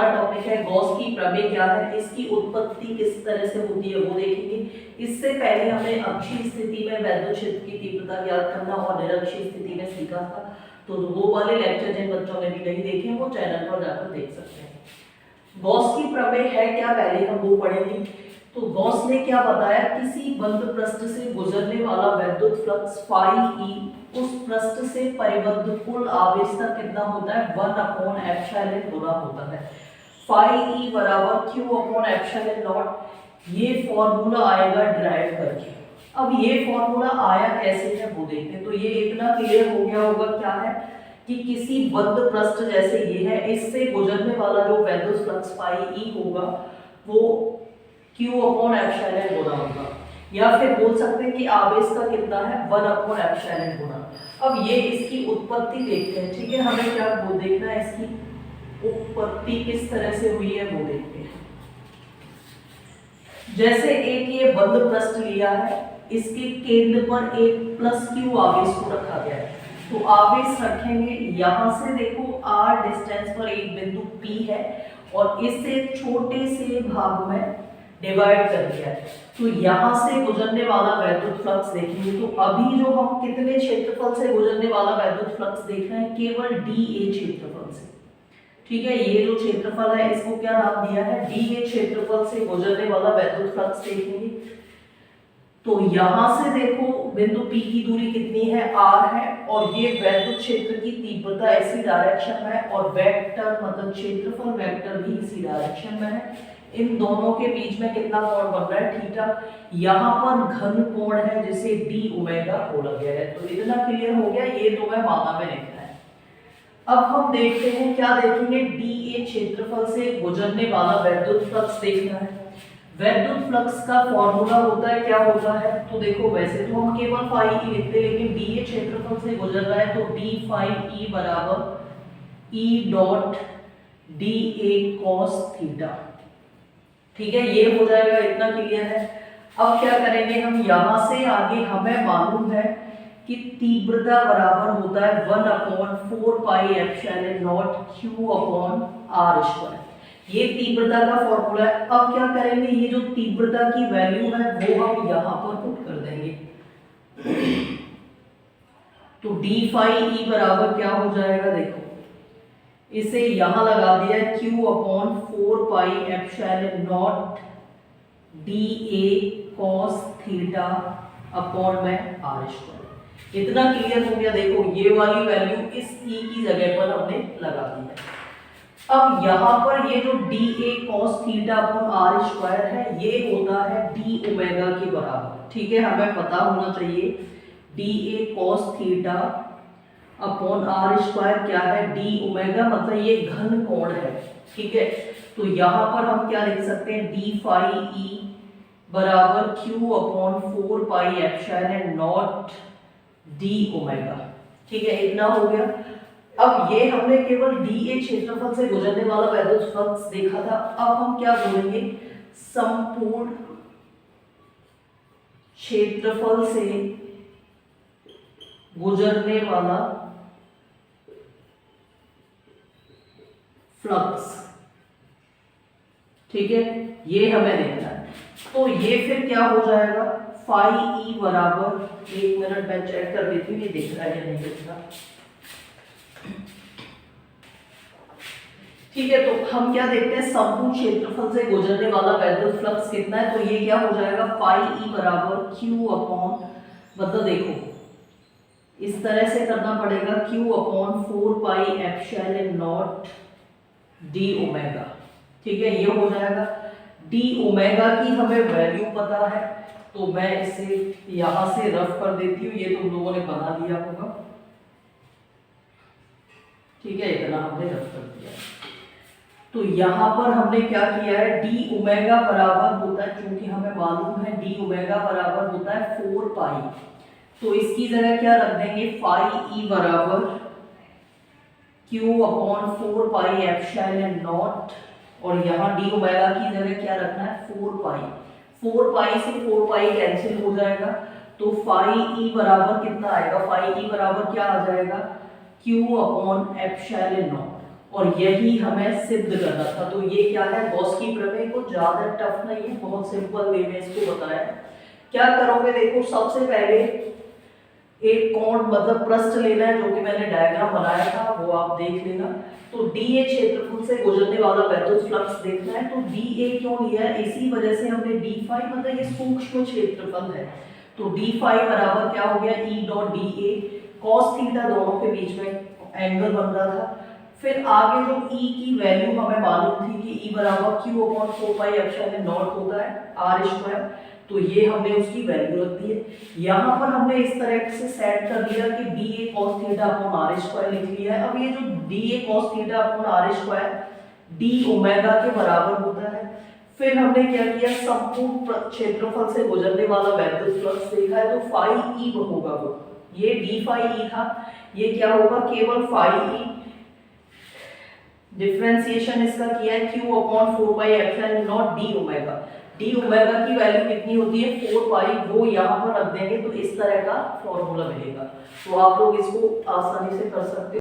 हमारा टॉपिक है गॉस की प्रमेय क्या है, इसकी उत्पत्ति किस तरह से होती है वो देखेंगे। इससे पहले हमने अक्षीय स्थिति में वैद्युत क्षेत्र की तीव्रता ज्ञात करना और निरक्षीय स्थिति में सीखा था, तो वो वाले लेक्चर जिन बच्चों ने भी नहीं देखे वो चैनल पर जाकर देख सकते हैं। गॉस की प्रमेय है क्या, पहले हम वो पढ़ेंगे। तो गॉस ने क्या बताया, किसी बंद पृष्ठ से गुजरने वाला वैद्युत फ्लक्स फाई ई उस पृष्ठ से परिबद्ध कुल आवेश का कितना होता है, 1/एप्सिलॉन गुना होता है। फाई ई बराबर q/एप्सिलॉन नॉट। ये फॉर्मूला आएगा ड्राइव करके। अब ये फॉर्मूला आया कैसे है वो देखते हैं। तो ये इतना क्लियर हो गया होगा क्या है कि किसी बंद पृष्ठ जैसे ये है, इससे गुजरने वाला जो वैद्युत फ्लक्स फाई ई होगा वो q/एप्सिलॉन गुना होगा, या फिर बोल सकते हैं कि आवेश का कितना है 1/एप्सिलॉन गुना। अब ये इसकी उत्पत्ति देखते हैं, ठीक है। हमें क्या वो देखना है, इसकी उत्पत्ति किस तरह से हुई है वो देखते हैं। जैसे एक ये बंद पृष्ठ लिया है, इसके केंद्र पर एक +q आवेश को रखा गया है। तो आवेश रखेंगे, यहां से देखो r डिस्टेंस पर एक बिंदु P है और इससे छोटे से भाग में डिवाइड कर दिया है। तो यहां से गुजरने वाला वैद्युत फ्लक्स देखेंगे। तो अभी जो हम कितने क्षेत्रफल से गुजरने वाला वैद्युत फ्लक्स देख रहे हैं, केवल dA क्षेत्रफल से, ठीक है। ये जो क्षेत्रफल है इसको क्या नाम दिया है, dA क्षेत्रफल से गुजरने वाला वैद्युत फ्लक्स देखेंगे। तो यहां से देखो बिंदु P की दूरी कितनी है, r है, और ये वैद्युत क्षेत्र की तीव्रता इसी डायरेक्शन में है और वेक्टर मतलब क्षेत्रफल वेक्टर भी इसी डायरेक्शन में है। इन दोनों के बीच में कितना कोण बन रहा है, थीटा। यहाँ पर घन कोण है जिसे d ओमेगा बोला गया है। तो इतना क्लियर हो गया, ये तो मैं माना में लिखना है। अब हम देखते हैं क्या देखेंगे, dA क्षेत्रफल से गुजरने वाला वैद्युत फ्लक्स देखना है। वैद्युत फ्लक्स का फॉर्मूला होता है, क्या होता है, तो देखो वैसे तो हम केवल फाई ई लिखते हैं, लेकिन dA क्षेत्रफल से गुजर रहा है तो d फाई ई बराबर E dot dA cos theta, ठीक है। ये हो जाएगा, इतना क्लियर है। अब क्या करेंगे हम, यहां से आगे हमें मालूम है कि तीव्रता बराबर होता है 1/4 पाई एप्सिलॉन नॉट q/r²। ये तीव्रता का फॉर्मूला है। अब क्या करेंगे, ये जो तीव्रता की वैल्यू है वो हम यहां पर पुट कर देंगे। तो d फाई ई बराबर क्या हो जाएगा, देखो इसे यहां लगा दिया q/4 pi epsilon not dA cos theta upon में r²। इतना क्लियर हो गया। देखो ये वाली वैल्यू इस e की जगह पर हमने लगा दी है। अब यहाँ पर ये जो dA cos theta upon r² है, ये होता है d ओमेगा के बराबर, ठीक है। हमें पता होना चाहिए dA cos theta upon r² क्या है, d ओमेगा, मतलब ये घन कोण है, ठीक है। तो यहाँ पर हम क्या लिख सकते हैं, d फाई ई बराबर q/4 pi epsilon not d omega, ठीक है। इतना हो गया। अब ये हमने केवल dA क्षेत्रफल से गुजरने वाला वैद्युत फ्लक्स देखा था। अब हम क्या बोलेंगे, संपूर्ण क्षेत्रफल से गुजरने वाला फ्लक्स, ठीक है, ये हमें देखना है। तो ये फिर क्या हो जाएगा, फाई ई बराबर, एक मिनट मैं चेक कर देती हूँ ये दिख रहा है या नहीं दिख रहा, ठीक है। तो हम क्या देखते हैं, संपूर्ण क्षेत्रफल से गुजरने वाला वैद्युत फ्लक्स कितना है। तो ये क्या हो जाएगा, फाई ई बराबर q/, मतलब देखो इस तरह से करना पड़ेगा, q/4 pi epsilon not d omega, ठीक है। ये हो जाएगा। d ओमेगा की हमें वैल्यू पता है, तो मैं इसे यहां से रफ कर देती हूँ, ये तुम लोगों ने बना दिया होगा, ठीक है। इतना हमने रफ कर दिया। तो यहां पर हमने क्या किया है, d ओमेगा बराबर होता है, क्योंकि हमें मालूम है d ओमेगा बराबर होता है 4 पाई, तो इसकी जगह क्या रख देंगे, फाई ई बराबर q/4 पाई एप्सिलॉन नॉट, और यहाँ d ओमेगा की जगह क्या रखना है, 4 पाई। 4 पाई से 4 पाई कैंसिल हो जाएगा, तो फाई ई बराबर कितना आएगा, फाई ई बराबर क्या आ जाएगा, q/एप्सिलॉन नॉट, और यही हमें सिद्ध करना था। तो ये क्या है, गॉस की प्रमेय को ज्यादा टफ नहीं है, बहुत सिंपल वे में इसको बताया। क्या करोगे, देखो सबसे पहले एक कोण मतलब पृष्ठ लेना है, जो कि मैंने डायग्राम बनाया था वो आप देख लेना। तो डीए क्षेत्रफल से गुजरने वाला वैद्युत फ्लक्स देखना है। तो डीए क्यों लिया है, इसी वजह से हमने डी फाई मतलब ये सूक्ष्म क्षेत्रफल है, तो डी फाई बराबर क्या हो गया, E dot D a, cos theta दोनों के बीच में एंगल बन रहा था। फिर आगे जो ई की वैल्यू हमें मालूम थी कि ई बराबर Q upon 4 pi epsilon not होता है आर स्क्वायर, तो ये हमने उसकी वैल्यू रख दी है। यहाँ पर हमने इस तरह से सेट कर दिया कि d a cos theta upon r square लिख लिया है। अब ये जो d a cos theta upon r square d omega के बराबर होता है। फिर हमने क्या किया, संपूर्ण क्षेत्रफल से गुजरने वाला वैद्युत फ्लक्स देखा है, तो फाई ई होगा वो, ये डी फाई ई था, ये क्या होगा केवल फाई ई। डिफरेंशिएशन इसका किया है q upon 4 pi epsilon not D omega. D omega की वैल्यू कितनी होती है 4 पाई, वो यहाँ पर रख देंगे तो इस तरह का फॉर्मूला मिलेगा। तो आप लोग इसको आसानी से कर सकते हो।